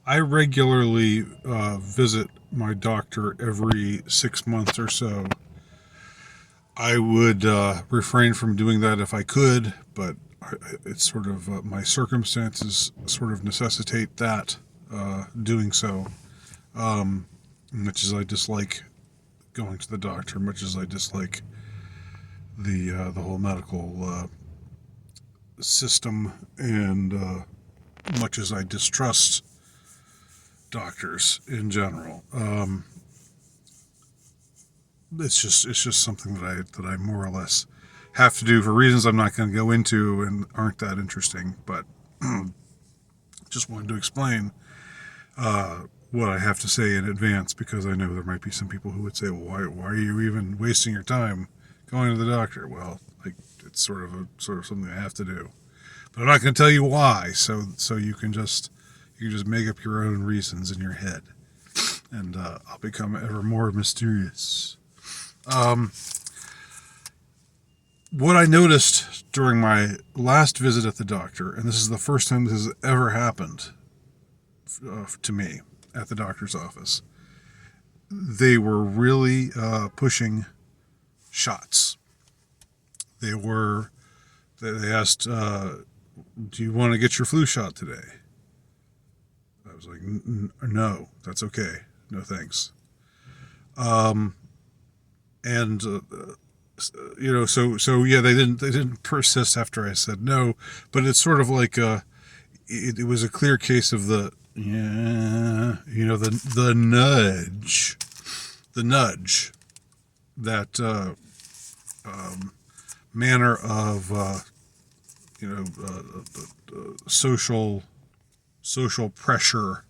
I regularly visit my doctor every 6 months or so. I would refrain from doing that if I could, but it's sort of my circumstances sort of necessitate that doing so. Much as I dislike going to the doctor, much as I dislike the whole medical system, and much as I distrust doctors in general. It's just something that I more or less have to do for reasons I'm not going to go into and aren't that interesting. But just wanted to explain what I have to say in advance, because I know there might be some people who would say, "Well, why are you even wasting your time going to the doctor?" Well, like, it's sort of something I have to do, but I'm not going to tell you why. So you can just make up your own reasons in your head, and I'll become ever more mysterious. Um, what I noticed during my last visit at the doctor, and this is the first time this has ever happened to me at the doctor's office, they were really pushing shots. They were. They asked, "Do you want to get your flu shot today?" I was like, "No, that's okay. No thanks." Um, and so yeah, they didn't persist after I said no, but it's sort of like it was a clear case of the, yeah, the nudge, the nudge, that manner of social pressure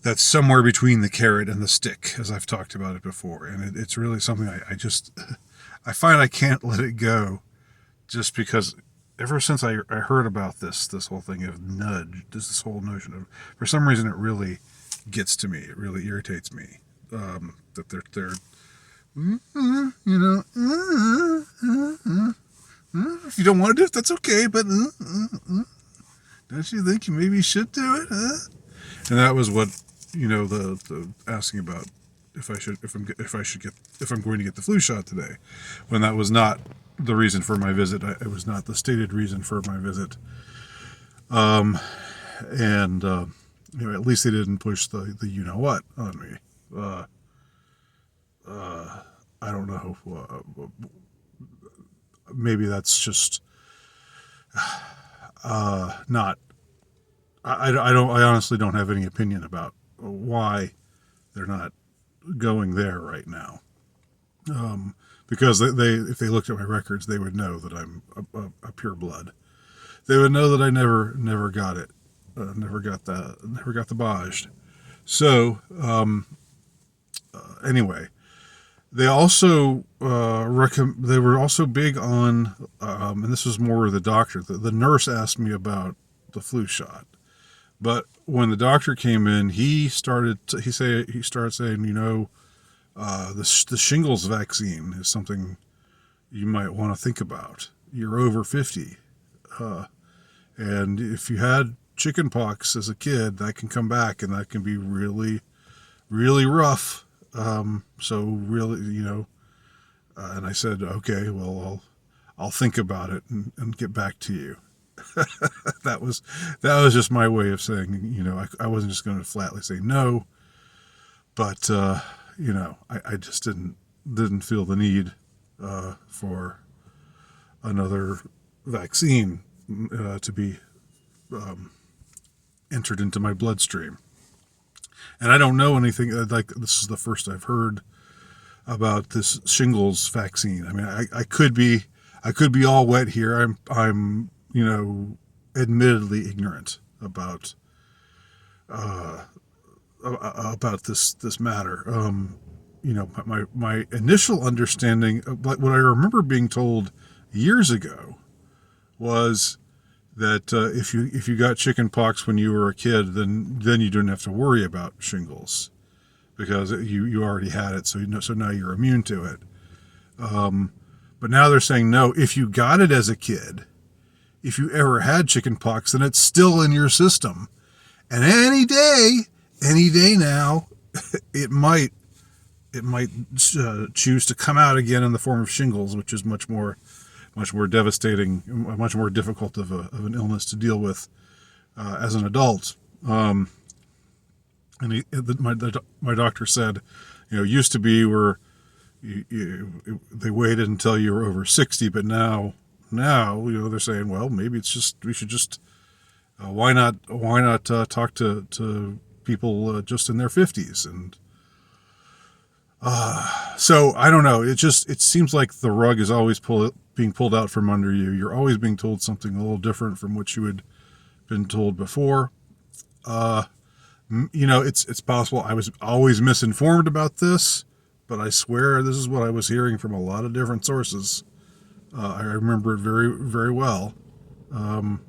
that's somewhere between the carrot and the stick, as I've talked about it before. And it's really something I find I can't let it go, just because ever since I heard about this whole thing of nudge, this whole notion of, for some reason, it really gets to me. It really irritates me, that they're if you don't want to do it, that's okay, but don't you think you maybe should do it? And that was what, the asking about if I'm going to get the flu shot today, when that was not the reason for my visit. It was not the stated reason for my visit. And at least they didn't push the what on me. I don't know. Maybe that's just not. I honestly don't have any opinion about why they're not going there right now. Because they if they looked at my records, they would know that I'm a pure blood. They would know that I never got it, never got the Baj. So anyway, they also they were also big on, and this was more the doctor. The nurse asked me about the flu shot, but when the doctor came in, he started saying, the shingles vaccine is something you might want to think about. You're over 50, and if you had chicken pox as a kid, that can come back, and that can be really, really rough. So really, and I said, okay, well, I'll think about it and get back to you. that was just my way of saying, I wasn't just going to flatly say no, but I just didn't feel the need for another vaccine to be entered into my bloodstream. And I don't know anything, like, this is the first I've heard about this shingles vaccine. I mean, I could be all wet here. I'm admittedly ignorant about this matter. My initial understanding, like what I remember being told years ago, was that if you got chicken pox when you were a kid, then you didn't have to worry about shingles, because you already had it, so now you're immune to it. But now they're saying, no, if you got it as a kid, if you ever had chicken pox, then it's still in your system, And any day now, it might choose to come out again in the form of shingles, which is much more devastating, much more difficult of an illness to deal with as an adult. And my doctor said, used to be where they waited until you were over 60, but now they're saying, well, maybe we should just why not talk to people just in their 50s. And so I don't know. It seems like the rug is always being pulled out from under you. You're always being told something a little different from what you had been told before. It's possible I was always misinformed about this, but I swear this is what I was hearing from a lot of different sources. I remember it very, very well. And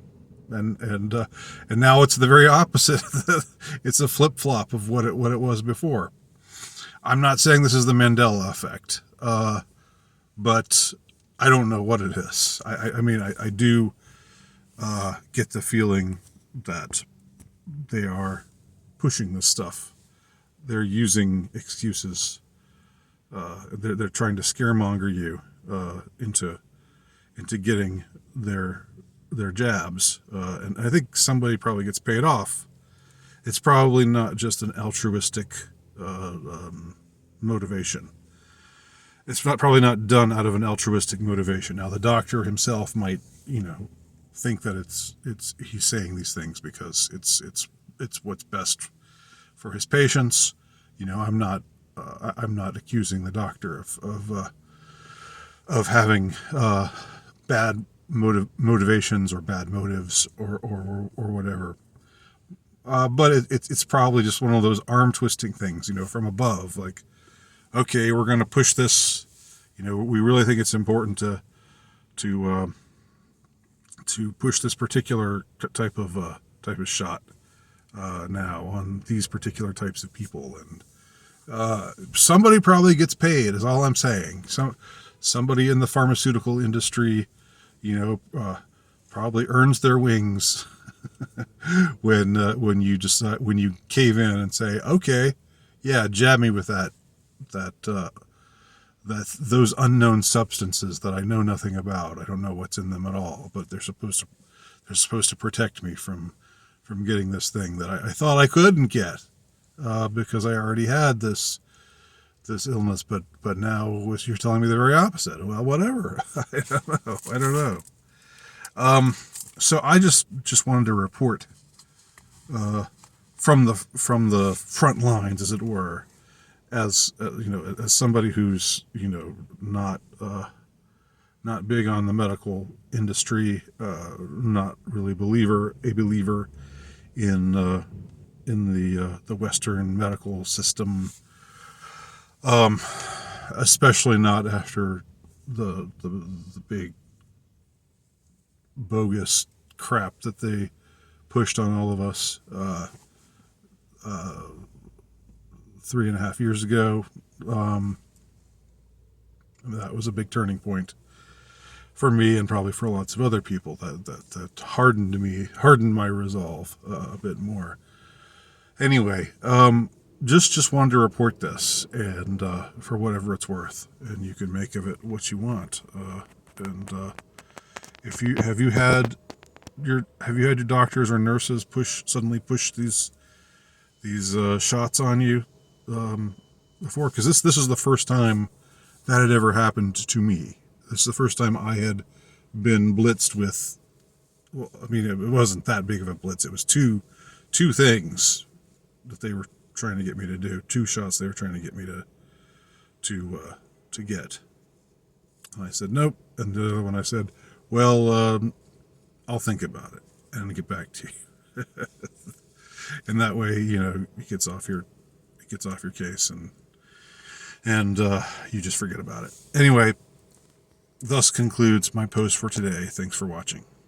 now it's the very opposite. It's a flip-flop of what it was before. I'm not saying this is the Mandela effect, but I don't know what it is. I do get the feeling that they are pushing this stuff. They're using excuses. They're trying to scaremonger you into getting their jabs, and I think somebody probably gets paid off. It's probably not just an altruistic motivation. It's probably not done out of an altruistic motivation. Now, the doctor himself might, think that he's saying these things because it's what's best for his patients. I'm not accusing the doctor of having bad motivations or bad motives or whatever. But it's probably just one of those arm twisting things, from above. Like, okay, we're going to push this. We really think it's important to push this particular type of shot now on these particular types of people, and somebody probably gets paid. Is all I'm saying. Somebody in the pharmaceutical industry, probably earns their wings when you cave in and say, okay, yeah, jab me with those unknown substances that I know nothing about. I don't know what's in them at all, but they're supposed to protect me from getting this thing that I thought I couldn't get because I already had this illness, but now you're telling me the very opposite. Well, whatever. I don't know. So I just wanted to report from the front lines, as it were, as as somebody who's not big on the medical industry, not really a believer in the Western medical system, especially not after the big bogus crap that they pushed on all of us 3.5 years ago. That was a big turning point for me and probably for lots of other people. That hardened my resolve a bit more. Anyway, just wanted to report this, and for whatever it's worth, and you can make of it what you want. Have you had your doctors or nurses suddenly push these shots on you before? Because this is the first time that had ever happened to me. This is the first time I had been blitzed with. Well, I mean, it wasn't that big of a blitz. It was two things that they were trying to get me to do. 2 shots they were trying to get me to get. And I said nope. And the other one I said, well, I'll think about it and get back to you. And that way, it gets off your case, and you just forget about it. Anyway, thus concludes my post for today. Thanks for watching.